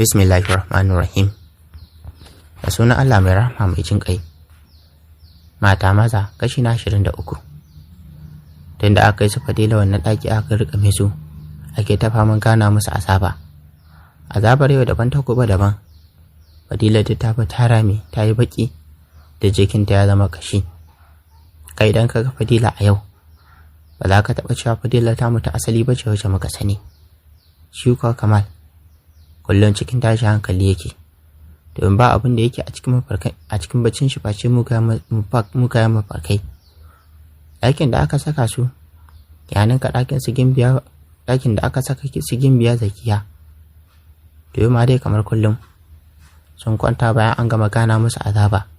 Bismillahirrahmanirrahim. Da sunan Allah mai rahama mai jin ƙai. Mata maza kashi na 23. Tunda aka yi su Fadila wannan ɗaki aka rikame su, ake ta faman gana musu azaba. Azabar yau daban ta gobe daban. Fadila ta tafi ta rame ta yi baki da jikinta ya zama kashi. Kai idan ka ga Fadila a yau, ba za ka taɓa cewa Fadila ta mutu asali ba ce wacce muka sani. Shi kuwa Kamal kullum cikin tashi hankali yake, domin ba abin da yake a cikin baccin shi face mugayen mafarkai. Ɗakin da aka saka su ya ninka ɗakin da aka saka su Gimbiya Zakiya. Domin ma dai kamar kullum sun kwanta bayan an gama gana musu azaba,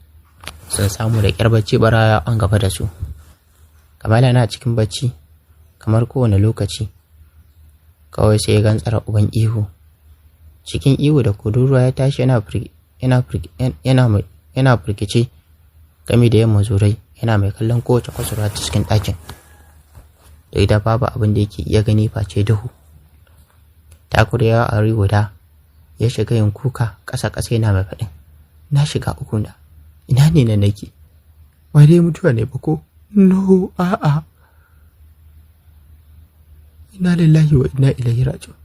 sun samu da ƙyar bacci baraya an gaba da su. Kamal yana cikin bacci kamar kowane lokaci, kawai sai ya gantsara uban ihu. Cikin ihu da kururuwa ya tashi yana firgice game da yamma zurai, yana mai kallon kowace kusurwa ta cikin ɗakin. Da ita babu abin da yake iya gani face duhu. Takurewa a guda ya shiga yin kuka ƙasa-ƙasa yana mai faɗin, na shiga uku na, ina ne na nake? Ba dai mutuwa ne ba ko? No, a'a. Inna lillahi wa inna ilaihi raji'un.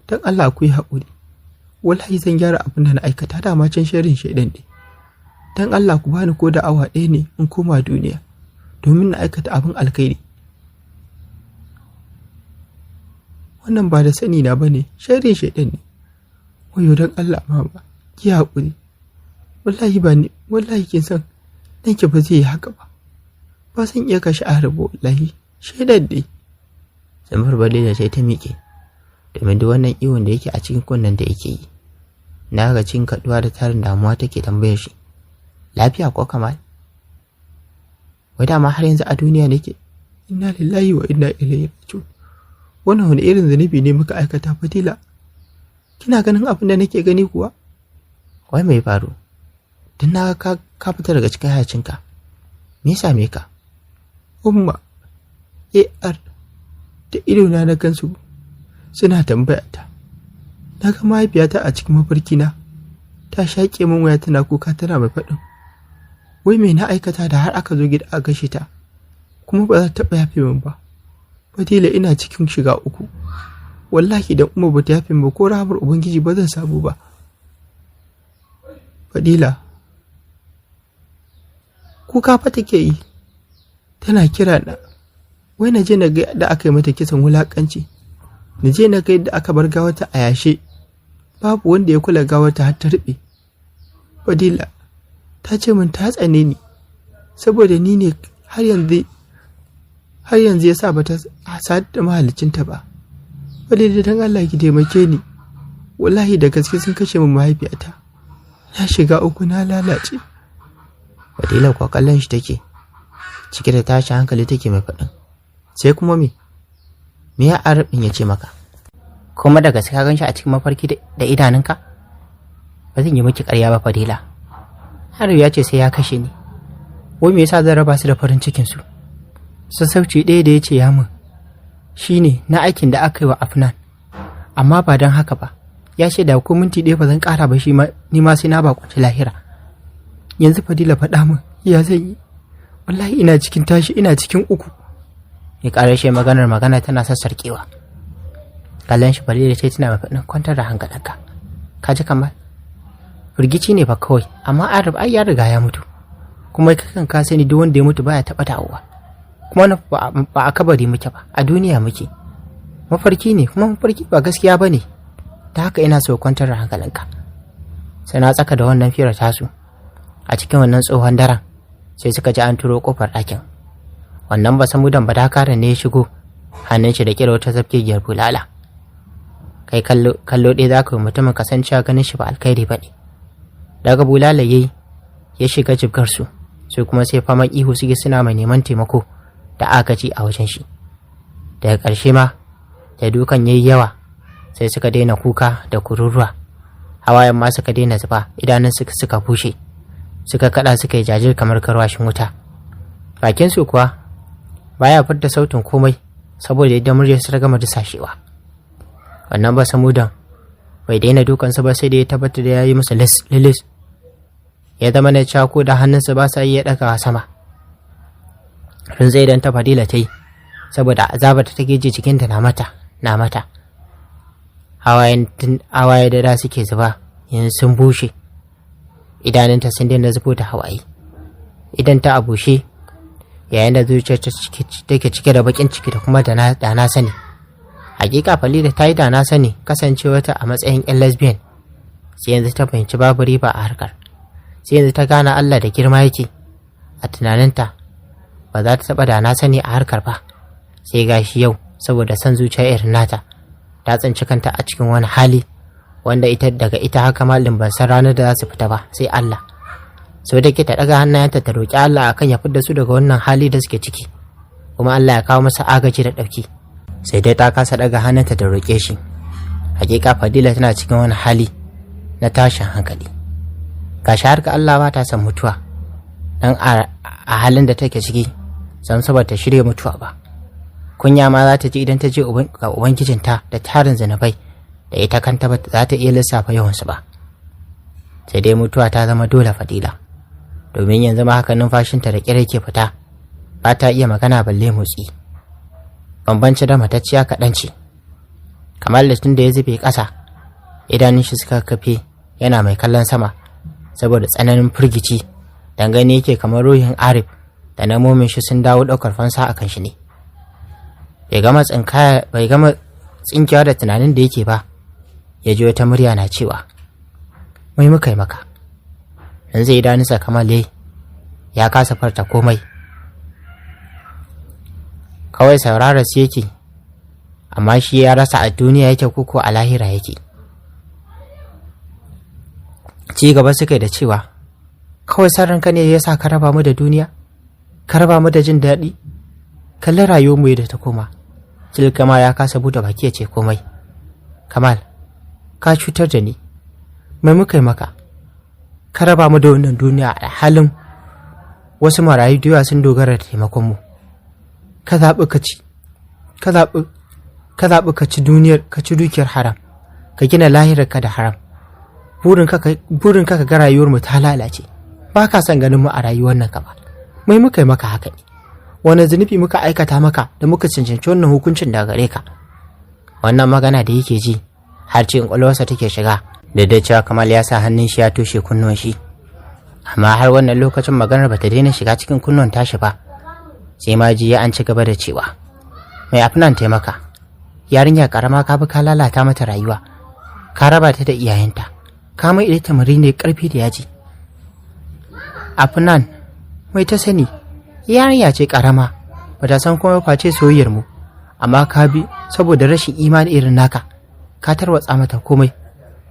Dan Allah ku yi haƙuri. Wallahi zan gyara abin da na aikata, dama can sharrin shaidan ne. Dan Allah ku bani ko da awa ɗaya ne in koma duniya, domin na aikata abin alkhairi. Wannan ba da sani na bane, sharrin shaidan ne. Wayo dan Allah mama, ki haƙuri. Wallahi kin san danki ba zai yi haka ba. Ba san iya kashe Arabu wallahi, shaidan ne. Samar Balila sai ta miƙe, domin duk wannan iwon da yake a cikin kunnen da yake yi. Na ga cin kaduwa da tarin damuwa take tambayar shi, lafiya ko Kamal? Wai dama har yanzu a duniya nake? Inna lillahi wa inna ilaihi raji'un. Wannan wani irin zunubi ne muka aikata Fadila? Kina ganin abin da nake gani kuwa? Wai mai faru? Dan na ka fita daga cikin hayacinka. Me ya same ka? Umma, AR da idona na gansu suna tambaya ta. Na ga mahaifiyata a cikin mafarkina ta shaƙe min waya tana kuka tana mai faɗin, wai me na aikata da har aka zo gida a gashe ta, kuma ba za ta taɓa yafe min ba. Fadila ina cikin shiga uku. Wallahi idan Umma ba ta yafe min ba ko rahamar Ubangiji ba zan samu ba. Fadila kuka fa take yi, tana kira na, wai na je na ga yadda aka yi mata kisan wulaƙanci. Na je na ga yadda aka bar gawarta a yashe, babu wanda ya kula gawarta har ta ruɓe. Fadila ta ce min ta tsane ni saboda ni ne har yanzu ya sa bata sadu da mahalicinta ba. Fadila dan Allah ki taimake ni, wallahi da gaske sun kashe min mahaifiyata. Na shiga uku, na lalace. Fadila kuwa kallon shi take, cike da tashi hankali take mai faɗin, sai kuma me ya arabin ya ce maka? Kuma daga sai ka gan shi a cikin mafarki da idanunka? Ba zan yi miki ƙarya ba Fadila. Arab ya ce sai ya kashe ni. Wai me yasa zan raba su da farin cikin su? Sassauci ɗaya da ya ce ya min shine na aikin da aka yi wa Afnan. Amma ba don haka ba. Ya ce da ko minti ɗaya ba zan ƙara ba, ni ma sai na bakunci lahira. Yanzu Fadila faɗa min ya zan yi? Wallahi ina cikin tashi, ina cikin uku. Ya ƙarashe magana tana sassarƙewa. Kallon shi Fadila sai tana mafaɗin, kwantar da hankalinka. Ka ji Kamal? Firgici ne fa kawai, amma Arab ai ya riga ya mutu. Kuma kakan ka sani duk wanda ya mutu baya taɓa dawowa. Kuma ba a kabari muke ba, a duniya muke. Mafarki ne, kuma mafarki ba gaskiya ba ne. Ta haka ina so kwantar da hankalinka. Sai na tsaka da wannan firar tasu. A cikin wannan tsohon daren sai suka ji an turo kofar ɗakin. Wannan ba samudan badakaran ne ya shigo, hannun shi da kira wata zafkegiyar bulala. Kai kallo ɗaya za ka yi mutumin kasancewa ganin shi ba alkhairi ba ne. Daga bulala ya shiga jibgar su, sai kuma sai faman ihu suke suna mai neman taimako da agaji a wajen shi. Daga ƙarshe ma da dukan yayi yawa sai suka daina kuka da kururuwa. Hawayen ma suka daina zuba, idanun suka bushe, suka kada suka yi jajir kamar karwashin wuta. Bakin su kuwa baya fidda sautin komai saboda yadda muryar su ta gama dusashewa. Wannan ba samudan bai daina dukansu ba sai da ya tabbatar da ya yi musu lilis. Ya zama na cako da hannunsa ba sa iya ɗagawa sama. Rinzai idan ta Fadila ta yi saboda azabar ta take ji jikinta na mata. Hawaye da da suke zuba yanzu sun bushe. Idanunta sun daina zubo da hawaye. Idan ta abushe yayin da zuciyarta take cike da bakin ciki da kuma da na sani. Hakika Farida ta yi da na sani kasancewarta a matsayin 'yan lesbian. Sai yanzu ta fahimci babu riba a harkar. Sai yanzu ta gane Allah da girma yake. A tunaninta ba za ta taɓa da na sani a harkar ba. Sai gashi yau saboda son zuciya irin nata ta tsinci kanta a cikin wani hali wanda daga ita haka malin ban san ranar da za su fita ba sai Allah. Sau da ke ta ɗaga hannayenta ta roƙi Allah akan ya fidda su daga wannan hali da suke ciki, kuma Allah ya kawo masa agaji da ɗauki. Sai dai ta kasa ɗaga hannunta da roƙe shi. Hakika Fadila tana cikin wani hali na tashin hankali. Gashi har ga Allah ba ta son mutuwa, dan a halin da take ciki san saboda ta shirya mutuwa ba. Kunya ma za ta ji idan ta je ga ubangijinta da tarin zinabai da ita kanta ba za ta iya lissafa yawansu ba. Sai dai mutuwa ta zama dole Fadila, domin yanzu ma haka numfashinta da ƙyar yake fita, ba ta iya magana balle motsi. Bambanci da matacciya kaɗan ce. Kamar tun da ya zube ƙasa, idanun shi suka kafe yana mai kallon sama saboda tsananin firgici, dangane yake kamar ruhin Arif da namomin shi sun dawo ɗaukar fansa a kan shi ne. Bai gama tsinkewa da tunanin da yake ba, ya ji wata murya na cewa, mai muka yi maka? Yanzu idanunsa kamar ya kasa farta komai. Kawai saurara su yake, amma shi ya rasa a duniya yake koko a lahira yake. Ci gaba suka yi da cewa, kawai san ranka ne ya sa ka raba mu da duniya, ka raba mu da jin daɗi, kalli rayuwar mu da ta koma. Kama ya kasa buɗe baki ya ce komai. Kamal, ka cutar da ni, mai muka yi maka? Ka raba mu da wannan duniya a halin wasu marayu da yawa sun dogara da taimakon mu. Ka zaɓi ka ci duniyar, ka ci dukiyar haram, ka gina lahirarka da haram. Burin ka ga rayuwar mu ta lalace, ba ka son ganin mu a rayuwar nan gaba. Mai muka yi maka haka ne? Wani zunubi muka aikata maka da muka cancanci wannan hukuncin daga gare ka? Wannan magana da yake ji har cikin ƙwaƙwalwarsa take shiga, da cewa Kamal ya sa hannun shi ya toshe kunnuwan shi, amma har wannan lokacin maganar bata daina shiga cikin kunnuwan tashi ba. Sai ma ji an ci gaba da cewa, mai Afnan taimaka, yarinya karama ka bi ka lalata mata rayuwa, ka raba ta da iyayenta, ka mai ita tamari ne karfi da yaji. Afnan mai ta sani, yarinya ce karama, bata san kuma face soyayyar mu, amma ka bi saboda rashin imani irin naka, ka tarwatsa mata komai.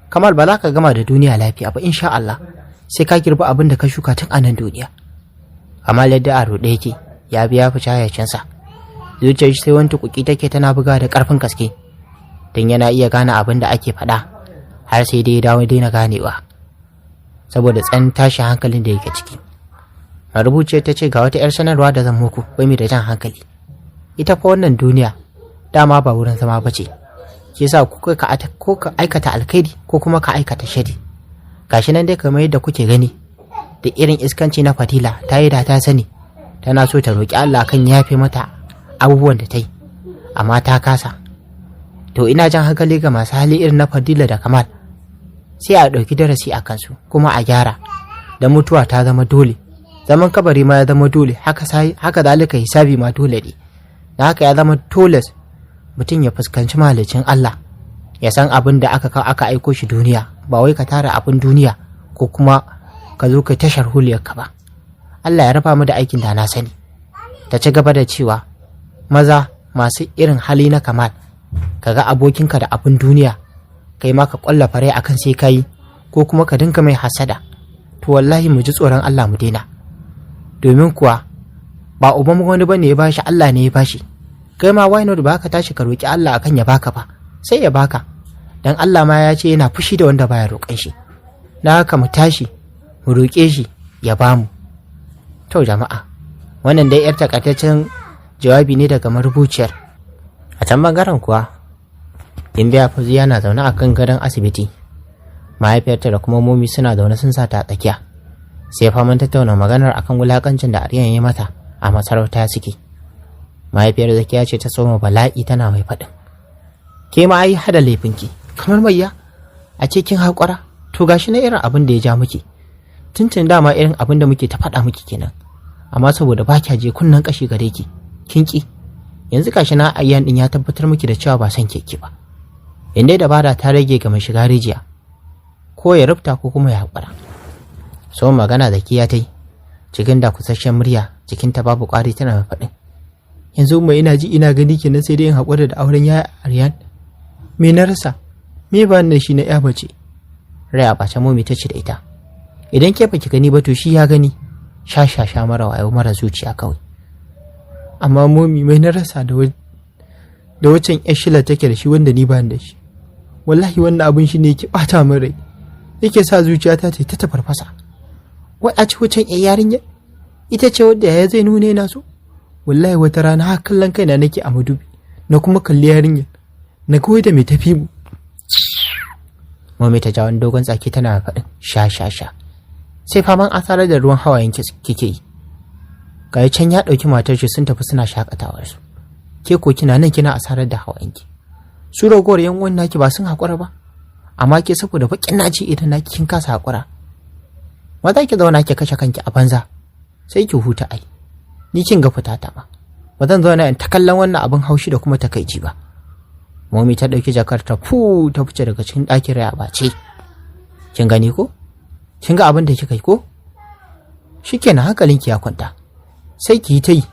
Kamal, ba za ka gama da duniya lafiya ba insha Allah, sai ka girbi abin da ka shuka tun a nan duniya. Kamal yadda a ruɗe yake, ya biya fi hayacinsa. Zuciyar shi sai wani tukuki take tana buga da ƙarfin gaske, don yana iya gane abin da ake faɗa, har sai dai ya dawo daina ganewa saboda tsan tashi hankalin da yake ciki. Marubuciyar ta ce ga wata 'yar sanarwa da zan muku mai da jan hankali. Ita fa wannan duniya dama ba wurin zama ba ce, ke sa ko ka aikata alkhairi ko kuma ka aikata shari. Gashi nan dai kamar yadda kuke gani, da irin iskanci na Fadila ta yi da ta sani, tana so ta roƙi Allah kan yafe mata abubuwan da ta yi, amma ta kasa. To ina jan hankali ga masu hali irin na Fadila da Kamal, sai a ɗauki darasi a kansu kuma a gyara, da mutuwa ta zama dole, zaman kabari ma ya zama dole, haka zalika hisabi ma dole ne. Da haka ya zama toles mutum ya fuskanci mahalicin Allah, ya san abin da aka aiko shi duniya, ba wai ka tara abin duniya ko kuma ka zo ka tashar huliyarka ba. Allah ya raba mu da aikin da na sani. Ta ci gaba da cewa, maza masu irin hali na Kamal, kaga abokinka da abin duniya, kai ma ka ƙwalla fare akan sai kai, ko kuma ka dinka mai hasada, to wallahi mu ji tsoron Allah mu daina. Domin kuwa ba uban wani bane ya bashi, Allah ne ya bashi. Kai ma why not ba ka tashi ka roki Allah akan ya baka ba, sai ya baka, dan Allah ma ya ce yana fushi da wanda baya roƙon shi. Na haka mu tashi mu roƙe shi ya bamu. To jama'a, wannan dai yar takaitaccen jawabi ne daga marubuciyar. A can bangaren kuwa Gimbiya Fauziya na zaune a kan gadon asibiti. Mahaifiyarta da kuma momi suna zaune sun sa ta a tsakiya. Sai faman tattauna maganar akan wulakancin da Aryan ya mata a masarauta suke. Mahaifiyar Zakiya ce ta soma bala'i tana mai faɗin. Ke ma ai hada laifinki, kamar Maiya, a ce kin haƙura, to gashi na irin abin da ya ja miki. Tuntun dama irin abin da muke ta faɗa miki kenan. Amma saboda ba kya je kunnen kashi gare ki, kin ki. Yanzu gashi na Ayyan din ya tabbatar miki da cewa ba san keke ba. Inda dabara ta rage ga mai shiga rijiya, ko ya rufta ko kuma ya haƙura. So magana Zakiya ta yi, cikin da kusasshen murya, jikinta babu ƙwari tana mai faɗin. Yanzu mai ina ji ina gani kenan sai dai in haƙura da auren yaya Aryan. Me na rasa? Me ba ni shi na ya bace? Rai a ɓace momi ta ce da ita. Idan ke baki gani ba to shi ya gani. Sha mara wayo mara zuciya kawai. Amma momi mai na rasa da waccan ƴar shila take da shi wanda ni ba da shi. Wallahi wannan abin shi ne yake ɓata min rai. Yake sa zuciyata ta ta farfasa. Wai a ci waccan ƴar yarinya? Ita ce wadda yaya zai nuna yana so? Wallahi wata rana har kallon kaina nake a madubi, na kuma kalli yarinyar, na kawai da mai tafi mu. Mami ta ja wani dogon tsaki tana faɗin sha. Sai faman asarar da ruwan hawayen kike yi. Ga can ya ɗauki matar shi sun tafi suna shakatawar su. Ke ko kina nan kina asarar da hawayenki. Su ragowar yan uwan naki ba sun haƙura ba. Amma ke saboda bakin naci idan naki kin kasa haƙura. Maza ki zauna ki kashe kanki a banza. Sai ki huta ai. Ni kin ga fitata ba. Ba zan zauna in ta kallon wannan abin haushi da kuma takaici ba. Momi ta ɗauki jakar ta ta fice daga cikin ɗakin Rai a ɓace. Kin gani ko? Kin ga abin da kika yi ko? Shikenan hankalinki ya kwanta. Sai ki yi ta yi.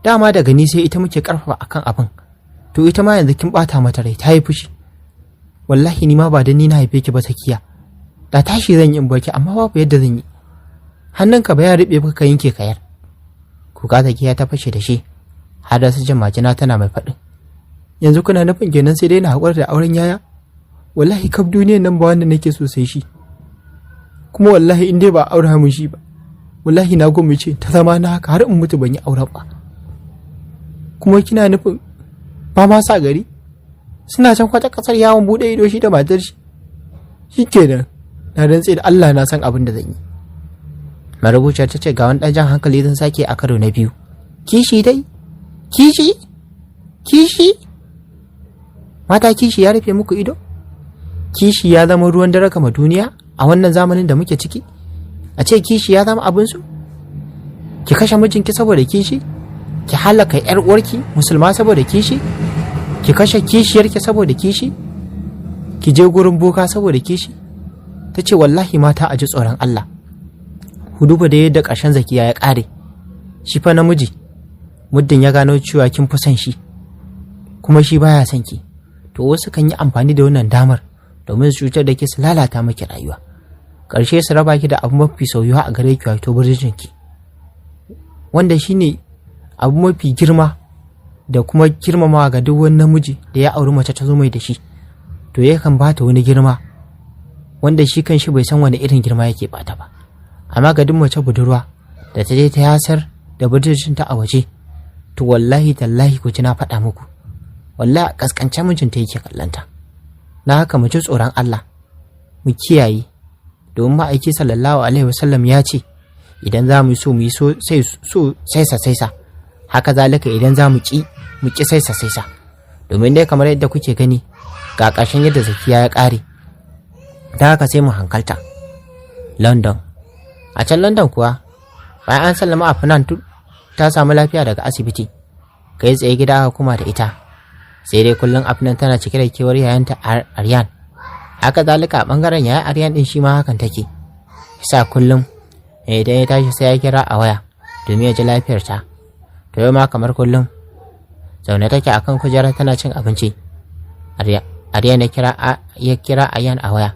Dama daga ni sai ita muke karfafa akan abin. To ita ma yanzu kin bata mata rai ta yi fushi. Wallahi ni ma ba da ni na haife ki ba Zakiya. Da tashi zan yi in barki amma babu yadda zan yi. Hannunka ba ya rube ba ka yanke kayar. Kuka Zakiya ta fashe da shi. Har da su majina tana mai faɗin. Yanzu kuna nufin kenan sai dai na haƙura da auren yaya? Wallahi kaf duniyar nan ba wanda nake so sai shi. Kuma wallahi in dai ba aura mun shi ba. Wallahi na gwammace ta zama na haka har in mutu ban yi auren ba. Kuma kina nufin ba ma sa gari? Suna can kwata kasar yawon bude ido shi da matar shi. Shikenan na rantse da Allah na san abin da zan yi. Marubuciyar ta ce ga wani ɗan jan hankali zan sake a karo na biyu. Kishi dai? Kishi? Mata kishi ya rufe muku ido? Kishi ya zama ruwan dare kama duniya a wannan zamanin da muke ciki? A ce kishi ya zama abinsu? Ki kashe mijinki saboda kishi? Ki halaka ƴar uwarki musulma saboda kishi? Ki kashe kishiyarki saboda kishi? Ki je gurin boka saboda kishi? Ta ce wallahi mata a ji tsoron Allah. Ku duba da yadda ƙarshen Zakiya ya ƙare. Shi fa namiji muddin ya gano cewa kin fi son shi kuma shi baya son ki, to wasu kan yi amfani da wannan damar domin su cutar da ke su lalata miki rayuwa. Ƙarshe su raba ki da abu mafi soyuwa a gare ki wato burjinki, wanda shine abu mafi girma da kuma girmamawa ga duk wani namiji da ya auri mace ta zo mai da shi, to yakan ba ta wani girma wanda shi kan shi bai san wani irin girma yake bata ba. Amma ga duk mace budurwa da ta je ta yasar da budurcinta a waje, to wallahi tallahi ku ji na faɗa muku, wallahi kaskance mijinta yake kallanta. Na haka mu ji tsoron Allah, mu kiyaye, domin ma'aiki sallallahu alaihi wasallam ya ce idan za mu yi so mu yi so saisa, haka zalika idan za mu ki saisa. Domin dai kamar yadda kuke gani ga ƙarshen yadda Zakiya ya ƙare. Da haka sai mu hankalta. London. A can London kuwa bayan an sallama Afnan ta samu lafiya daga asibiti, kai tsaye gida aka kuma da ita. Sai dai kullum Afnan tana cike da kewar yayanta Aryan. Haka zalika a bangaren yayan Aryan din shi ma hakan take. Isa kullum idan ya tashi sai ya kira a waya domin ya ji lafiyarta. To yau ma kamar kullum zaune take akan kujera tana cin abinci. Aryan ya kira Aryan a waya.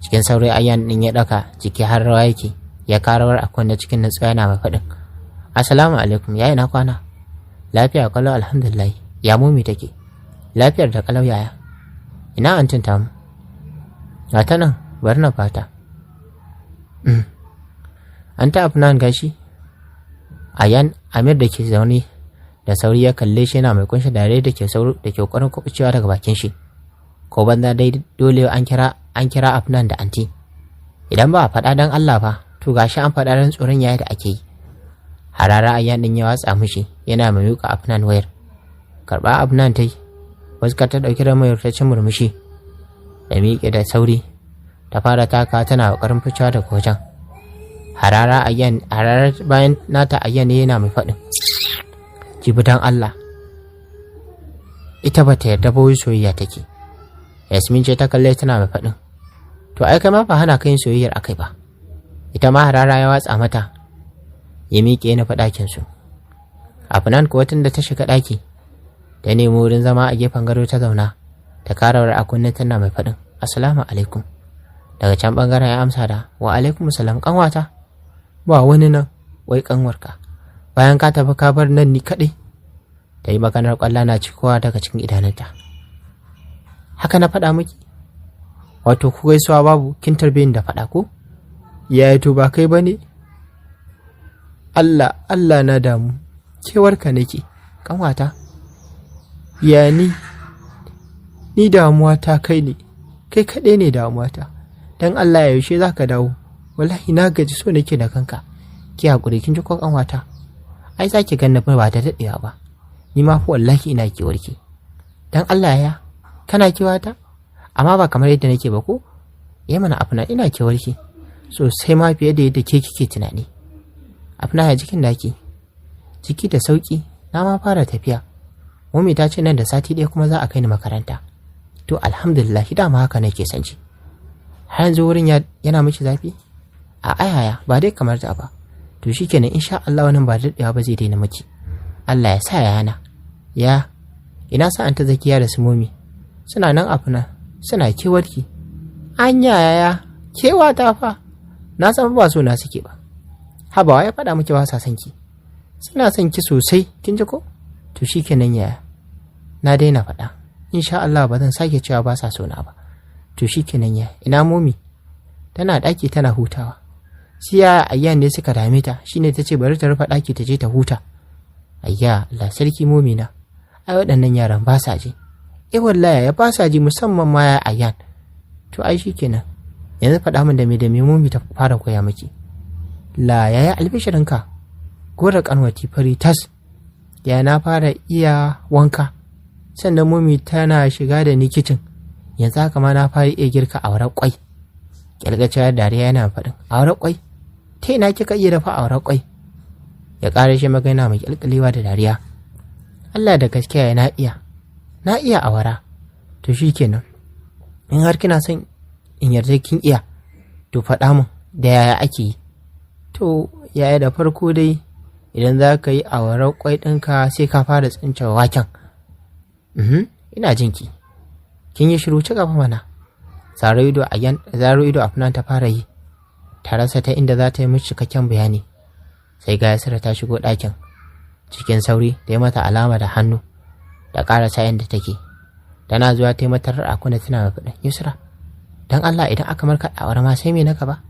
Cikin sauri Aryan din ya daka jiki har rawa yake. Ya karawar a kwanne cikin nutsuwa yana mai faɗin. Assalamu alaikum, yayi na kwana? Lafiya kalau alhamdulillah. Ya mumi take? Lafiyar da kalau yaya? Ina antin tamu? Ga ta nan, bari na fata. An ta Afnan gashi? Ayan Amir da ke zaune da sauri ya kalle shi yana mai kunshi dare da ke ƙoƙarin kuɓucewa daga bakin shi. ko banza dai dole an kira Afnan da anti. Idan ba a faɗa don Allah ba, to gashi an faɗa ran tsoron yaya da ake yi. Harara Ayyan din ya watsa mishi, yana mai miƙa Afnan wayar. Karɓa Afnan ta yi, fuskar ta ɗauki da mayar ta ci murmushi. Da miƙe da sauri, ta fara taka tana ƙoƙarin ficewa daga wajen. Harara bayan nata Ayyan ne yana mai faɗin, jibi don Allah, ita ba ta yarda ba wai soyayya take. Yasmin ce ta kalle tana mai faɗin, to ai kai ma ba hana kai soyayyar akai ba. Ita ma Harara ya watsa mata, ya miƙe na ɗakin su. Afnan kuwa tun da ta shiga ɗaki, ta nemi wurin zama a gefen gado ta zauna, ta karawar a kunne tana mai faɗin, assalamu alaikum. Daga can ɓangaren ya amsa da, wa alaikum salam ƙanwata. Ba wani nan, wai ƙanwarka. Bayan ka tafi ka bar nan ni kaɗai. Ta yi maganar ƙwalla na cikowa daga cikin idanunta. Haka na faɗa miki? Wato ku gaisuwa babu, kin tarbe ni da faɗa ko? Yaya to ba kai ba ne? Allah na damu, kewarka nake, ƙanwata. Ya ni damuwa ta kai ne, kai kaɗai ne damuwa ta. Dan Allah ya yaushe za ka dawo, wallahi na gaji so nake da kanka. Ki haƙuri kin ji ko ƙanwata? Ai za ki ganna ba da daɗewa ba. Ni ma fa wallahi ina kewarki. Dan Allah ya, kana kewata? Amma ba kamar yadda nake ba ko? Mana Afnan ina kewarki. Sosai ma fiye da yadda ke kike tunani. Afnan ya jikin naki. Jiki da sauki, na ma fara tafiya. Mummy ta ce nan da sati ɗaya kuma za a kai ni makaranta. To alhamdulillah dama haka nake son ji. Har yanzu wurin yana miki zafi? A ayaya ba dai kamar ta ba. To shikenan insha Allah wannan ba daɗewa ba zai daina miki. Allah ya sa yana. Ya ina sa an ta Zakiya da su Mummy. Suna nan Afnan, suna kewarki. Anya yaya, kewa ta fa. Na san ba so na suke ba. Habawa ya faɗa miki ba sa son ki. Suna son ki sosai, kin ji ko? To shikenan yaya. Na daina faɗa. Insha Allah ba zan sake cewa ba sa so na ba. To shikenan yaya. Ina Mummy? Tana ɗaki tana hutawa. Siya Ayyan ne suka dame ta, shine ta ce bari ta rufe ɗaki ta je ta huta. Ayya, Allah sarki Mummy na. Ai waɗannan yaran ba sa ji. Wallahi ya ba sa ji musamman ma ya Ayyan. To ai shikenan. Yanzu faɗa min da me Mummy ta fara koya miki. La yaya albishirinka. Gora kanwati fari tas. Ya na fara iya wanka. Sannan Mummy tana shiga da ni kicin. Yanzu haka ma na fara iya girka auren kwai. Kyalgaciyar dariya yana faɗin, auren kwai? Ta ina kika iya dafa auren kwai? Ya ƙara shi magana mai kyalkyalewa da dariya. Allah da gaskiya na iya awara. To shi kenan. In har kina son in yarda kin iya, to faɗa min da yaya ake yi. To yaya da farko dai idan za ka yi auren kwai ɗinka sai ka fara tsince waken. Ina jinki. Kin yi shiru ci gaba mana. Zaro ido Afnan ta fara yi. Ta rasa ta inda za ta yi mishi cikakken bayani. Sai ga Yasira ta shigo ɗakin. Cikin sauri ta yi mata alama da hannu. Da ƙarasa yadda take. Tana zuwa ta yi mata raƙuna tana faɗin, Yusra, don Allah idan aka markaɗa aure ma sai me na gaba?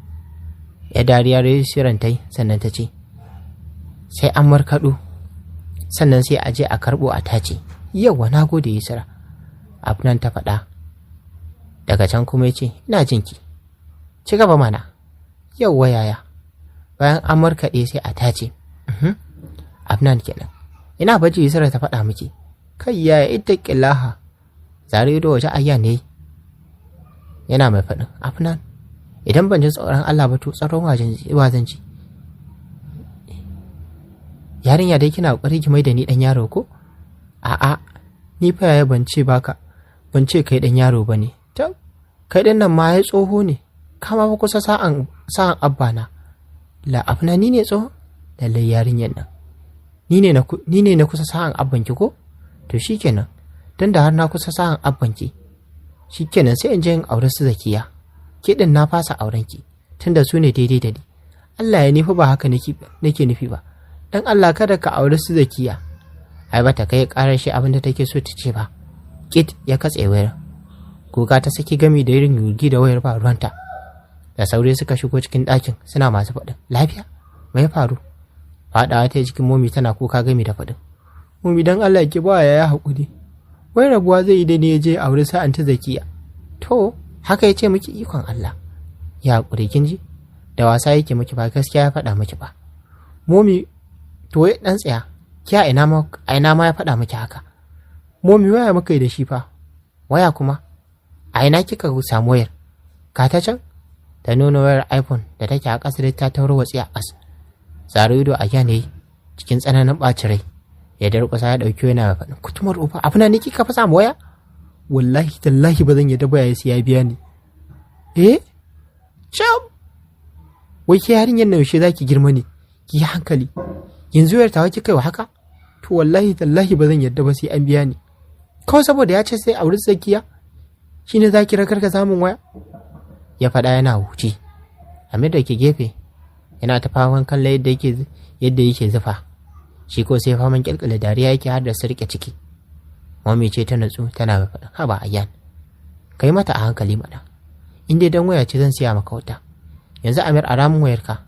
Ya dariya Yusran ta yi sannan ta ce, sai an markaɗo, sannan sai a je a karɓo a tace. Yawwa na gode Yusra. Afnan ta faɗa. Daga can kuma ya ce, ina jinki. Ci gaba mana. Yawwa yaya. Bayan an markaɗe sai a tace. Afnan kenan. Ina baji Yusra ta faɗa miki. Kai yaya ittaqillaha. Zare ido waje Ayyan ne. Yana mai faɗin, Afnan, idan ban ji tsoron Allah ba to tsaron wajen ji. Yarinya dai kina kokari ki mai da ni dan yaro ko? A'a, ni fa yaya ban ce kai dan yaro bane. To, kai dan nan ma ya tsoho ne. Kama fa kusa sa'an abba na. La Afnan ni ne tsoho? Lalle yarinyan nan. Ni ne na kusa sa'an abban ki ko? To shikenan. Dan da har na kusa sa'an abban ki. Shikenan sai in je in aure su Zakiya. Ke din na fasa auren ki tunda su ne daidai da ni. Allah ya nufi ba haka nake nufi ba. Dan Allah kada ka aure su Zakiya. Ai bata kai karar shi abin da take so ta ce ba. Kit ya katse wayar. Goga ta saki gami da irin yurgi da wayar ba ruwanta. Da saurayi suka shigo cikin ɗakin suna masu faɗin, lafiya? Me ya faru? Faɗawa ta jikin Mummy tana kuka gami da faɗin, Mummy dan Allah ki ba yaya haƙuri. Wai rabuwa zai yi da ne ya je aure sa'an ta Zakiya. To, haka ya ce miki? Ikon Allah. Ya haƙuri kin ji? Da wasa yake miki ba gaskiya ya faɗa miki ba. Momi, to ya ɗan tsaya, ki a ina ma ya faɗa miki haka? Momi waya muka yi da shi fa. Waya kuma? A ina kika samu wayar? Ka ta can? Ta nuna wayar iPhone da take a ƙasa da ta tauro watsi a ƙas. Zaro ido a yanayi cikin tsananin ɓacin rai. Ya darƙusa ya ɗauki yana faɗin kutumar ufa abu na ne kika fa samu waya? Wallahi tallahi ba zan yadda ba ya biya ni. Sham! Wai ke yarinyar na yaushe zaki girma ne? Ki yi hankali. Yanzu wayar tawa kika yi wa haka? To wallahi tallahi ba zan yadda ba sai an biya ni. Kawai saboda ya ce sai a wurin tsakiya? Shi ne za ki rakar ka samun waya? Ya faɗa yana huci. Amir da ke gefe yana ta faman kalla yadda yake zufa. Shi ko sai faman kyalkyala dariya yake har da rike ciki. Mami ce ta natsu tana faɗin haba Ayyan. Kai mata a hankali mana. In dai dan waya ce zan siya maka wata. Yanzu Amir a ramin wayarka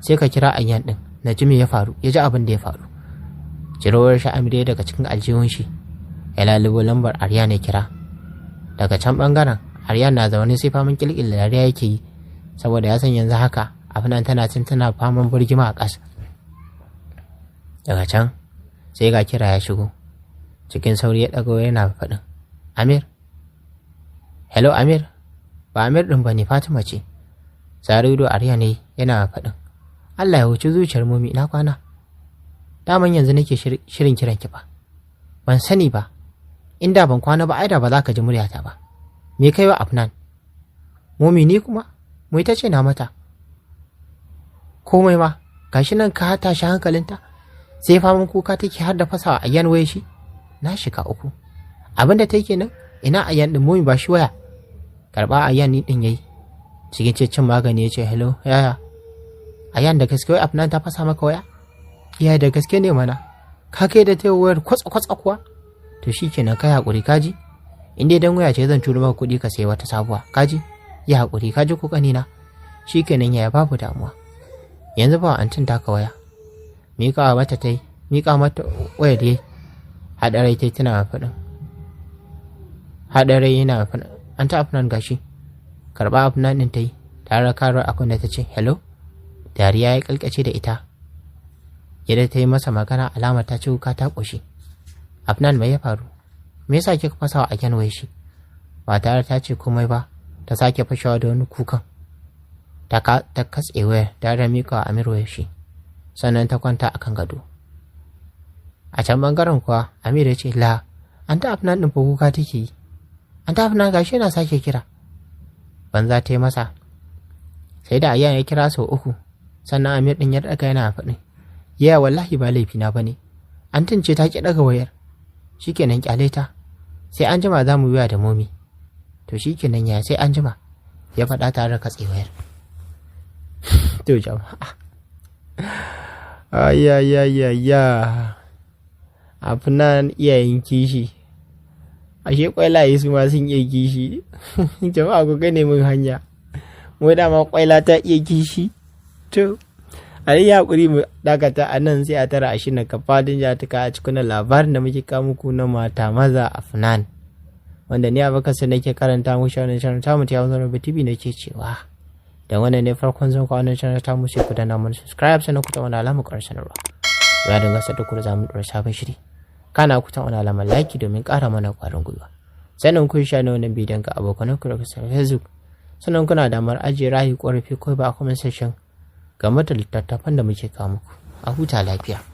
sai ka kira Ayyan din. Na ji me ya faru, ya ji abin da ya faru. Jirowar shi Amir daga cikin aljihun shi. Ya lalubo lambar Aryan ya kira. Daga can bangaren Aryan na zaune sai faman kyalkyala dariya yake yi saboda ya san yanzu haka afinan tana faman burgima a ƙasa. Daga can sai ga kira ya shigo. Cikin sauri ya ɗago yana faɗin Amir. Hello Amir. Ba Amir ɗin ba ne, Fatima ce. Zarido Aryan ne yana faɗin Allah ya wuce zuciyar Momi ina kwana. Daman yanzu nake shirin kiran ki ba. Ban sani ba. Inda ban kwana ba aida ba za ka ji muryata ba. Me kai wa Afnan? Momi ni kuma? Mu ita ce na mata. Komai ma gashi nan ka tashi hankalinta. Sai faman kuka take har da fasawa Ayyan waye shi. Na shiga uku. Abinda take kenan ina Ayyan din Momi ba shi waya. Karba Ayyan ni din yayi. Cikin cin magani ya ce hello yaya. Ayyan da gaske wai Afnan ta fasa maka waya? Iya da gaske ne mana. Ka kai da tayi wayar kwatsa kuwa? To shikenan kai hakuri kaji. In dai dan waya ce zan turo maka kuɗi ka sayi wata sabuwa kaji. Ya hakuri kaji ko kanina. Shikenan yaya babu damuwa. Yanzu ba antin taka waya. Mika mata wayar yayi. Hadarai tai tana faɗin. Hadarai yana faɗin an ta Afnan gashi. Karba Afnan din tai tare da karuwar akun da ta ce hello. Dariya ya kalkace da ita. Yadda ta yi masa magana alama ta ce kuka ta ƙoshi. Afnan mai ya faru? Me yasa kika fasawa a kyan shi? Ba tare ta ce komai ba, ta sake fashewa da wani kukan. Ta katse wayar tare da miƙa wa Amir wayar shi. Sannan ta kwanta a kan gado. A can bangaren kuwa Amir ya ce la, an ta Afnan ɗin fa kuka take yi. An ta Afnan gashi yana sake kira. Banza ta yi masa. Sai da Ayyan ya kira sau 3. Sannan Amir ɗin ya ɗaga yana faɗin. Yaya wallahi ba laifina ba ne. An tunce ta ki ɗaga wayar. Shikenan kyale ta. Sai an jima za mu biya da Momi. To shikenan ya sai an jima. Ya faɗa tare da katse wayar. To jama'a. Ayayayaya. Afnan iyayen kishi. Ashe kwailaye su ma sun iya kishi. Jama'a ku gane min hanya. Mu dama kwaila ta iya kishi. To a yi haƙuri mu dakata a nan sai a tara a shi na kafadin jatuka a cikin labarin da muke kawo muku na mata maza Afnan, wanda ni Abubakar sai nake karanta mu shawarar channel ta mu ta Hausa Nobel TV nake cewa da wannan ne farkon zan kawo wannan channel ta mu sai ku danna mana subscribe sannan ku ta wani alamar ƙarshen sanarwa ya dinga sadda ku da zamu dora sabon shiri kana ku ta wani alamar like domin ƙara mana ƙwarin gwiwa sannan ku share wannan bidiyon ga abokan ku da Facebook sannan kuna damar ajiye rayi ƙorafi ko ba a comment section game da littattafan da muke kawo muku a huta lafiya.